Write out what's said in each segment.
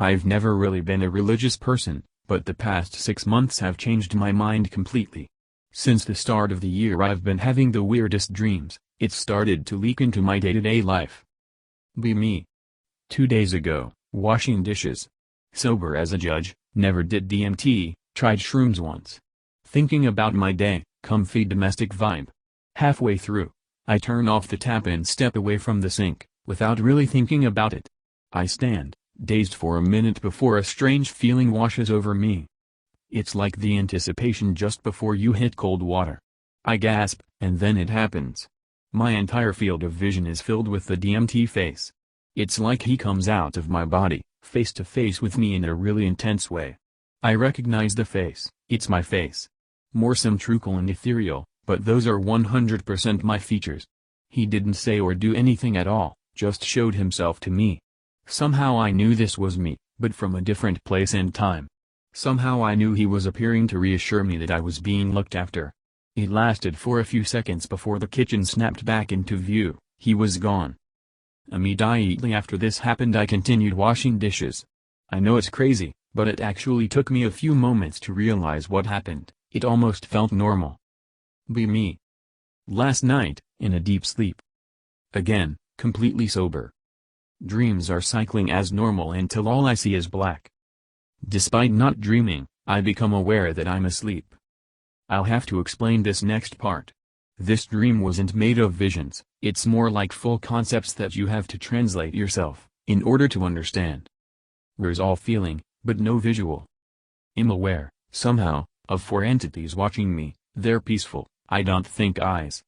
I've never really been a religious person, but the past 6 months have changed my mind completely. Since the start of the year I've been having the weirdest dreams. It's started to leak into my day-to-day life. Be me. 2 days ago, washing dishes. Sober as a judge, never did DMT, tried shrooms once. Thinking about my day, comfy domestic vibe. Halfway through, I turn off the tap and step away from the sink, without really thinking about it. I stand, dazed for a minute before a strange feeling washes over me. It's like the anticipation just before you hit cold water. I gasp, and then it happens. My entire field of vision is filled with the DMT face. It's like he comes out of my body, face to face with me in a really intense way. I recognize the face, it's my face. More symmetrical and ethereal, but those are 100% my features. He didn't say or do anything at all, just showed himself to me. Somehow I knew this was me, but from a different place and time. Somehow I knew he was appearing to reassure me that I was being looked after. It lasted for a few seconds before the kitchen snapped back into view. He was gone. Immediately after this happened I continued washing dishes. I know it's crazy, but it actually took me a few moments to realize what happened. It almost felt normal. Be me. Last night, in a deep sleep. Again, completely sober. Dreams are cycling as normal until all I see is black. Despite not dreaming, I become aware that I'm asleep. I'll have to explain this next part. This dream wasn't made of visions, it's more like full concepts that you have to translate yourself, in order to understand. There's all feeling, but no visual. I'm aware, somehow, of 4 entities watching me. They're peaceful, I don't think eyes.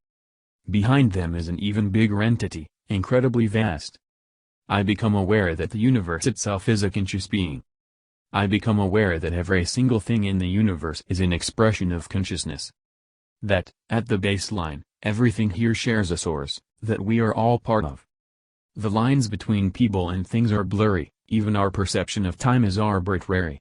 Behind them is an even bigger entity, incredibly vast. I become aware that the universe itself is a conscious being. I become aware that every single thing in the universe is an expression of consciousness. That, at the baseline, everything here shares a source, that we are all part of. The lines between people and things are blurry, even our perception of time is arbitrary.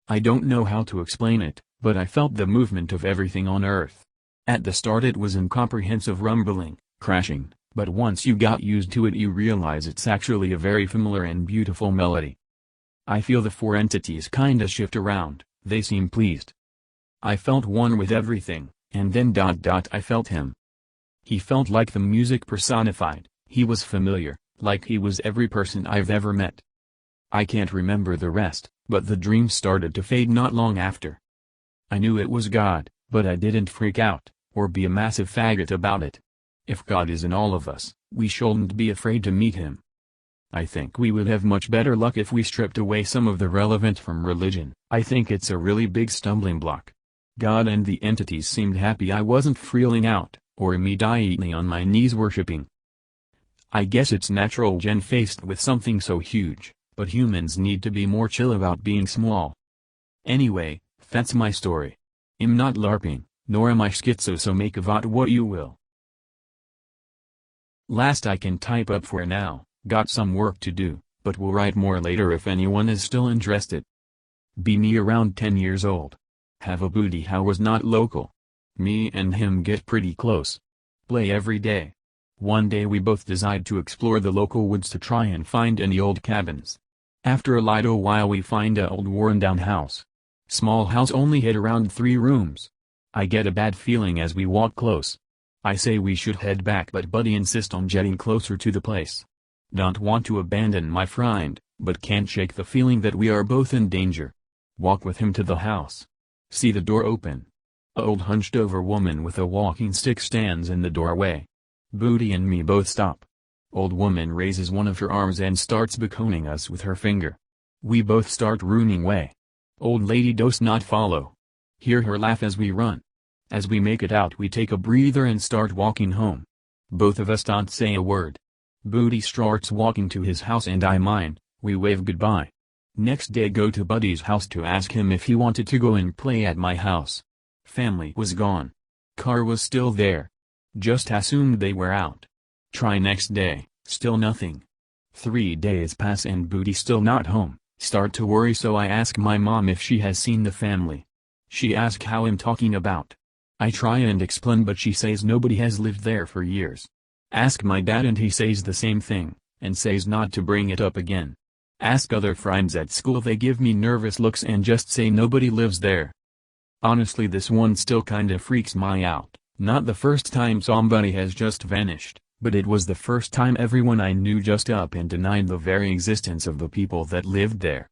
I don't know how to explain it, but I felt the movement of everything on Earth. At the start it was incomprehensive rumbling, crashing, but once you got used to it you realize it's actually a very familiar and beautiful melody. I feel the 4 entities kinda shift around, they seem pleased. I felt one with everything, and then I felt him. He felt like the music personified, he was familiar, like he was every person I've ever met. I can't remember the rest, but the dream started to fade not long after. I knew it was God, but I didn't freak out, or be a massive faggot about it. If God is in all of us, we shouldn't be afraid to meet him. I think we would have much better luck if we stripped away some of the relevant from religion. I think it's a really big stumbling block. God and the entities seemed happy I wasn't freeling out, or immediately on my knees worshipping. I guess it's natural when faced with something so huge, but humans need to be more chill about being small. Anyway, that's my story. I'm not LARPing, nor am I schizo, so make of it what you will. Last I can type up for now, got some work to do, but will write more later if anyone is still interested. Be me around 10 years old. Have a booty how was not local. Me and him get pretty close. Play every day. One day we both decide to explore the local woods to try and find any old cabins. After a little while we find a old worn down house. Small house only had around 3 rooms. I get a bad feeling as we walk close. I say we should head back but Buddy insists on getting closer to the place. Don't want to abandon my friend, but can't shake the feeling that we are both in danger. Walk with him to the house. See the door open. A old hunched over woman with a walking stick stands in the doorway. Booty and me both stop. Old woman raises one of her arms and starts beckoning us with her finger. We both start running away. Old lady does not follow. Hear her laugh as we run. As we make it out we take a breather and start walking home. Both of us don't say a word. Booty starts walking to his house and I mine, we wave goodbye. Next day go to Buddy's house to ask him if he wanted to go and play at my house. Family was gone. Car was still there. Just assumed they were out. Try next day, still nothing. 3 days pass and Booty still not home, start to worry so I ask my mom if she has seen the family. She asks how I'm talking about. I try and explain but she says nobody has lived there for years. Ask my dad and he says the same thing, and says not to bring it up again. Ask other friends at school, they give me nervous looks and just say nobody lives there. Honestly, this one still kinda freaks me out. Not the first time somebody has just vanished, but it was the first time everyone I knew just up and denied the very existence of the people that lived there.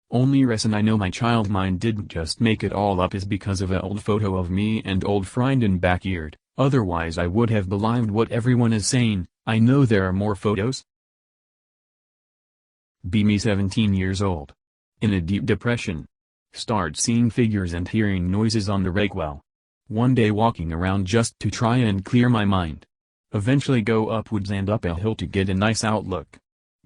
Only reason I know my child mind didn't just make it all up is because of an old photo of me and old friend in backyard, otherwise I would have believed what everyone is saying. I know there are more photos. Me 17 years old. In a deep depression. Start seeing figures and hearing noises on the well. One day walking around just to try and clear my mind. Eventually go upwards and up a hill to get a nice outlook.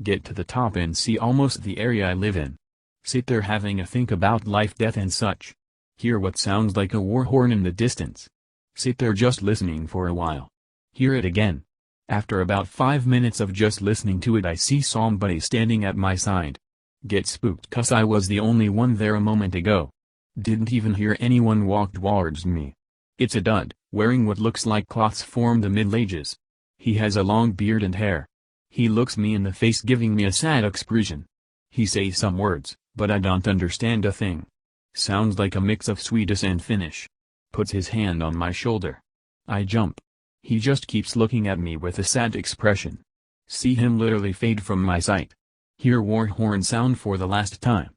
Get to the top and see almost the area I live in. Sit there having a think about life, death and such. Hear what sounds like a war horn in the distance. Sit there just listening for a while. Hear it again. After about 5 minutes of just listening to it, I see somebody standing at my side. Get spooked cause I was the only one there a moment ago. Didn't even hear anyone walk towards me. It's a dude, wearing what looks like cloths from the Middle Ages. He has a long beard and hair. He looks me in the face giving me a sad expression. He says some words, but I don't understand a thing. Sounds like a mix of Swedish and Finnish. Puts his hand on my shoulder. I jump. He just keeps looking at me with a sad expression. See him literally fade from my sight. Hear war horn sound for the last time.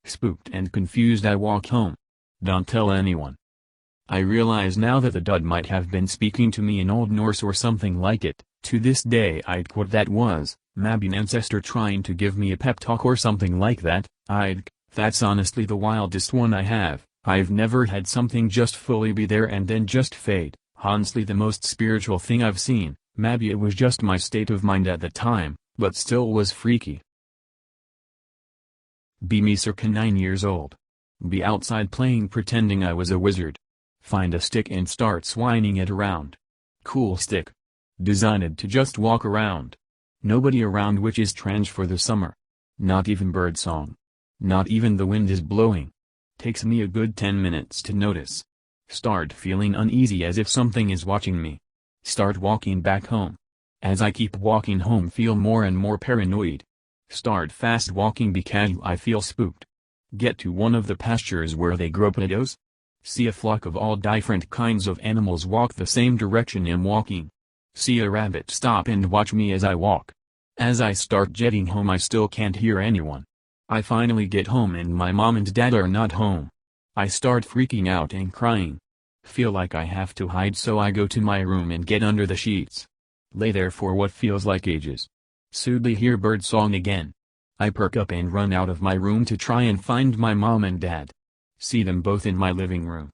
Spooked and confused I walk home. Don't tell anyone. I realize now that the dude might have been speaking to me in Old Norse or something like it. To this day I'd what that was, maybe an ancestor trying to give me a pep talk or something like that. That's honestly the wildest one I have. I've never had something just fully be there and then just fade. Honestly, the most spiritual thing I've seen. Maybe it was just my state of mind at the time, but still was freaky. Me circa 9 years old. Be outside playing pretending I was a wizard. Find a stick and start swinging it around. Cool stick. Designed to just walk around. Nobody around, which is strange for the summer. Not even bird song. Not even the wind is blowing. Takes me a good 10 minutes to notice. Start feeling uneasy as if something is watching me. Start walking back home. As I keep walking home, feel more and more paranoid. Start fast walking because I feel spooked. Get to one of the pastures where they grow potatoes. See a flock of all different kinds of animals walk the same direction I'm walking. See a rabbit stop and watch me as I walk. As I start jetting home, I still can't hear anyone. I finally get home and my mom and dad are not home. I start freaking out and crying. Feel like I have to hide, so I go to my room and get under the sheets. Lay there for what feels like ages. Suddenly hear bird song again. I perk up and run out of my room to try and find my mom and dad. See them both in my living room.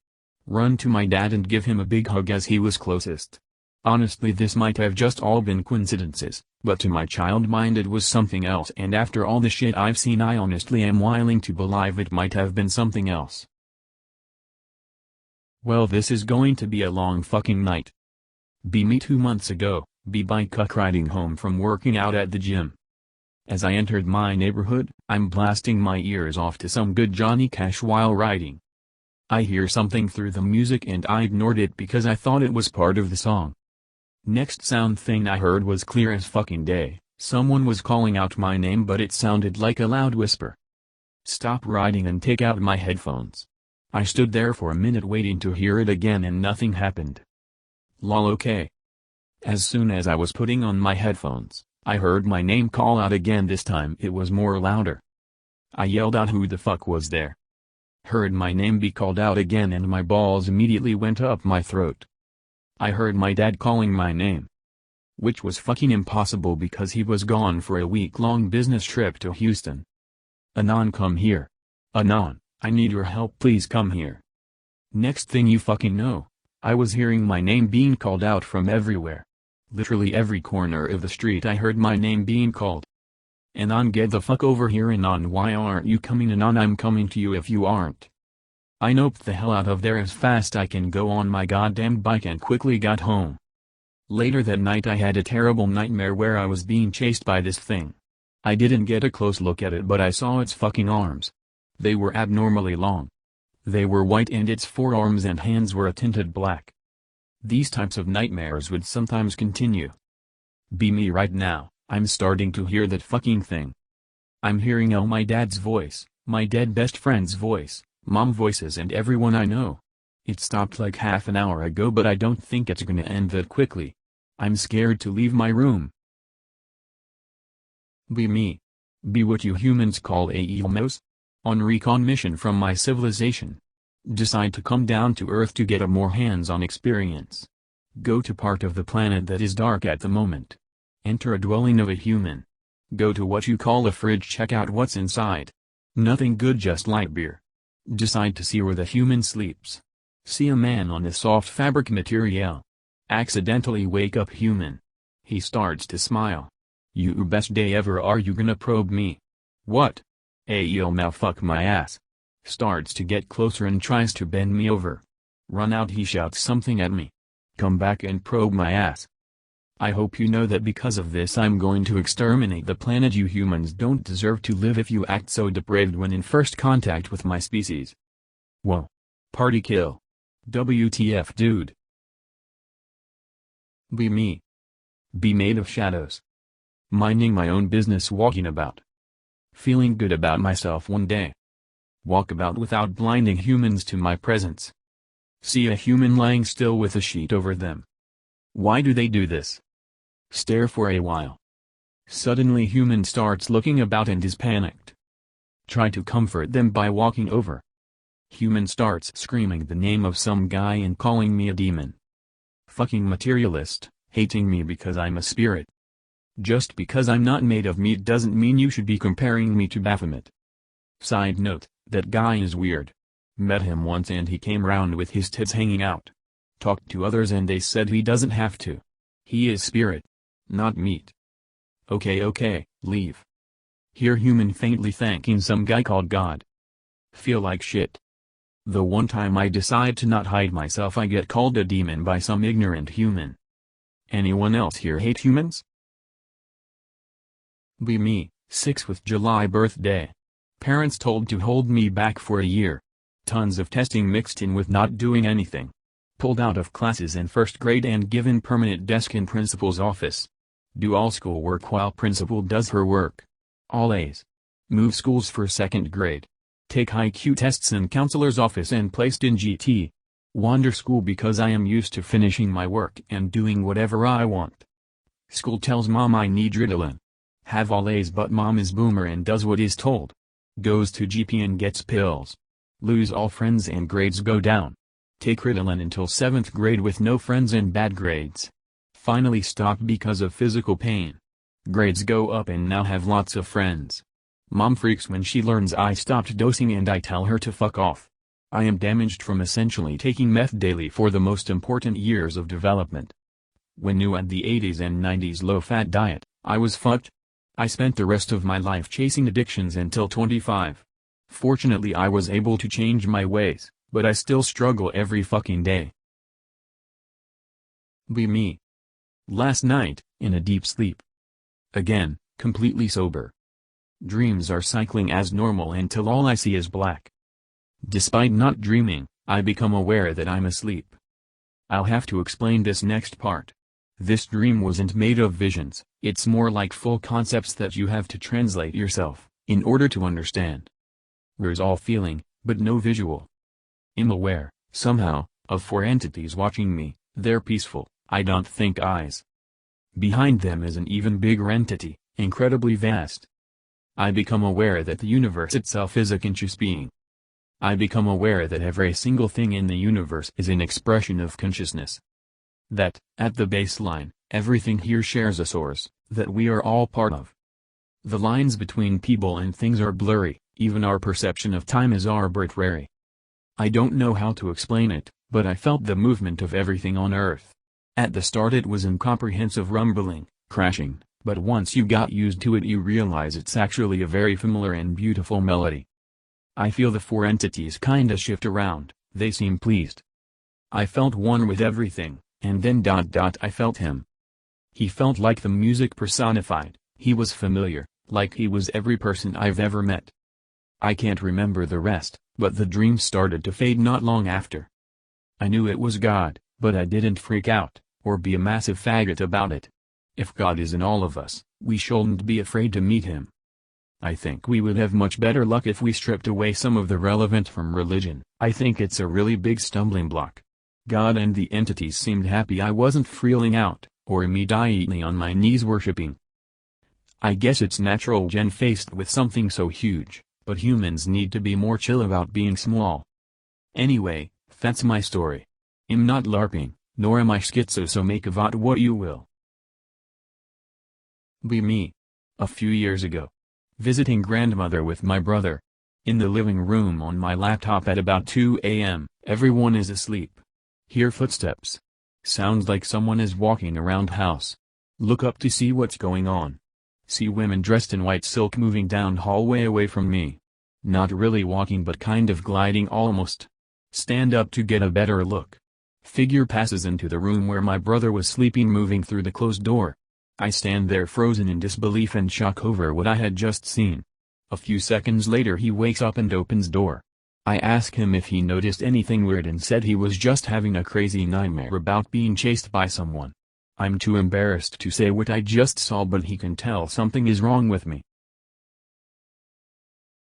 Run to my dad and give him a big hug as he was closest. Honestly, this might have just all been coincidences, but to my child mind it was something else, and after all the shit I've seen, I honestly am willing to believe it might have been something else. Well, this is going to be a long fucking night. Me 2 months ago, bike riding home from working out at the gym. As I entered my neighborhood, I'm blasting my ears off to some good Johnny Cash while riding. I hear something through the music and I ignored it because I thought it was part of the song. Next sound thing I heard was clear as fucking day. Someone was calling out my name, but it sounded like a loud whisper. Stop riding and take out my headphones. I stood there for a minute waiting to hear it again and nothing happened. Lol, okay. As soon as I was putting on my headphones, I heard my name call out again. This time it was more louder. I yelled out who the fuck was there. Heard my name be called out again and my balls immediately went up my throat. I heard my dad calling my name. Which was fucking impossible because he was gone for a week-long business trip to Houston. Anon, come here. Anon, I need your help, please come here. Next thing you fucking know, I was hearing my name being called out from everywhere. Literally every corner of the street I heard my name being called. Anon, get the fuck over here. Anon, why aren't you coming? Anon, I'm coming to you if you aren't. I noped the hell out of there as fast I can go on my goddamn bike and quickly got home. Later that night I had a terrible nightmare where I was being chased by this thing. I didn't get a close look at it, but I saw its fucking arms. They were abnormally long. They were white and its forearms and hands were a tinted black. These types of nightmares would sometimes continue. Me right now, I'm starting to hear that fucking thing. I'm hearing all my dad's voice, my dead best friend's voice, mom voices and everyone I know. It stopped like half an hour ago, but I don't think it's gonna end that quickly. I'm scared to leave my room. Be me. Be what you humans call AELMOS. On recon mission from my civilization. Decide to come down to Earth to get a more hands-on experience. Go to part of the planet that is dark at the moment. Enter a dwelling of a human. Go to what you call a fridge, check out what's inside. Nothing good, just light beer. Decide to see where the human sleeps. See a man on a soft fabric material. Accidentally wake up human. He starts to smile. You best day ever, are you gonna probe me? What? Ayo, fuck my ass. Starts to get closer and tries to bend me over. Run out, he shouts something at me. Come back and probe my ass. I hope you know that because of this I'm going to exterminate the planet. You humans don't deserve to live if you act so depraved when in first contact with my species. Whoa. Party kill. WTF, dude. Be me. Be made of shadows. Minding my own business, walking about. Feeling good about myself one day. Walk about without blinding humans to my presence. See a human lying still with a sheet over them. Why do they do this? Stare for a while. Suddenly human starts looking about and is panicked. Try to comfort them by walking over. Human starts screaming the name of some guy and calling me a demon. Fucking materialist, hating me because I'm a spirit. Just because I'm not made of meat doesn't mean you should be comparing me to Baphomet. Side note, that guy is weird. Met him once and he came round with his tits hanging out. Talked to others and they said he doesn't have to. He is spirit. Not meat. Okay, leave. Hear human faintly thanking some guy called God. Feel like shit. The one time I decide to not hide myself I get called a demon by some ignorant human. Anyone else here hate humans? Be me, 6th with July birthday. Parents told to hold me back for a year. Tons of testing mixed in with not doing anything. Pulled out of classes in first grade and given permanent desk in principal's office. Do all schoolwork while principal does her work. All A's. Move schools for second grade. Take IQ tests in counselor's office and placed in GT. Wander school because I am used to finishing my work and doing whatever I want. School tells mom I need Ritalin. Have all A's but mom is boomer and does what is told. Goes to GP and gets pills. Lose all friends and grades go down. Take Ritalin until 7th grade with no friends and bad grades. Finally stop because of physical pain. Grades go up and now have lots of friends. Mom freaks when she learns I stopped dosing and I tell her to fuck off. I am damaged from essentially taking meth daily for the most important years of development. When new at the 80s and 90s low-fat diet, I was fucked. I spent the rest of my life chasing addictions until 25. Fortunately I was able to change my ways, but I still struggle every fucking day. Be me. Last night, in a deep sleep. Again, completely sober. Dreams are cycling as normal until all I see is black. Despite not dreaming, I become aware that I'm asleep. I'll have to explain this next part. This dream wasn't made of visions, it's more like full concepts that you have to translate yourself, in order to understand. There's all feeling, but no visual. I'm aware, somehow, of 4 entities watching me. They're peaceful, I don't think eyes. Behind them is an even bigger entity, incredibly vast. I become aware that the universe itself is a conscious being. I become aware that every single thing in the universe is an expression of consciousness. That, at the baseline, everything here shares a source, that we are all part of. The lines between people and things are blurry, even our perception of time is arbitrary. I don't know how to explain it, but I felt the movement of everything on Earth. At the start it was incomprehensive rumbling, crashing, but once you got used to it you realize it's actually a very familiar and beautiful melody. I feel the 4 entities kinda shift around, they seem pleased. I felt one with everything. And then I felt him. He felt like the music personified, he was familiar, like he was every person I've ever met. I can't remember the rest, but the dream started to fade not long after. I knew it was God, but I didn't freak out, or be a massive faggot about it. If God is in all of us, we shouldn't be afraid to meet him. I think we would have much better luck if we stripped away some of the relevant from religion. I think it's a really big stumbling block. God and the entities seemed happy I wasn't freeling out, or immediately on my knees worshipping. I guess it's natural when faced with something so huge, but humans need to be more chill about being small. Anyway, that's my story. I'm not LARPing, nor am I schizo, so make of it what you will. Be me. A few years ago. Visiting grandmother with my brother. In the living room on my laptop at about 2 a.m., everyone is asleep. Hear footsteps. Sounds like someone is walking around house. Look up to see what's going on. See women dressed in white silk moving down hallway away from me. Not really walking but kind of gliding almost. Stand up to get a better look. Figure passes into the room where my brother was sleeping, moving through the closed door. I stand there frozen in disbelief and shock over what I had just seen. A few seconds later he wakes up and opens door. I ask him if he noticed anything weird and said he was just having a crazy nightmare about being chased by someone. I'm too embarrassed to say what I just saw, but he can tell something is wrong with me.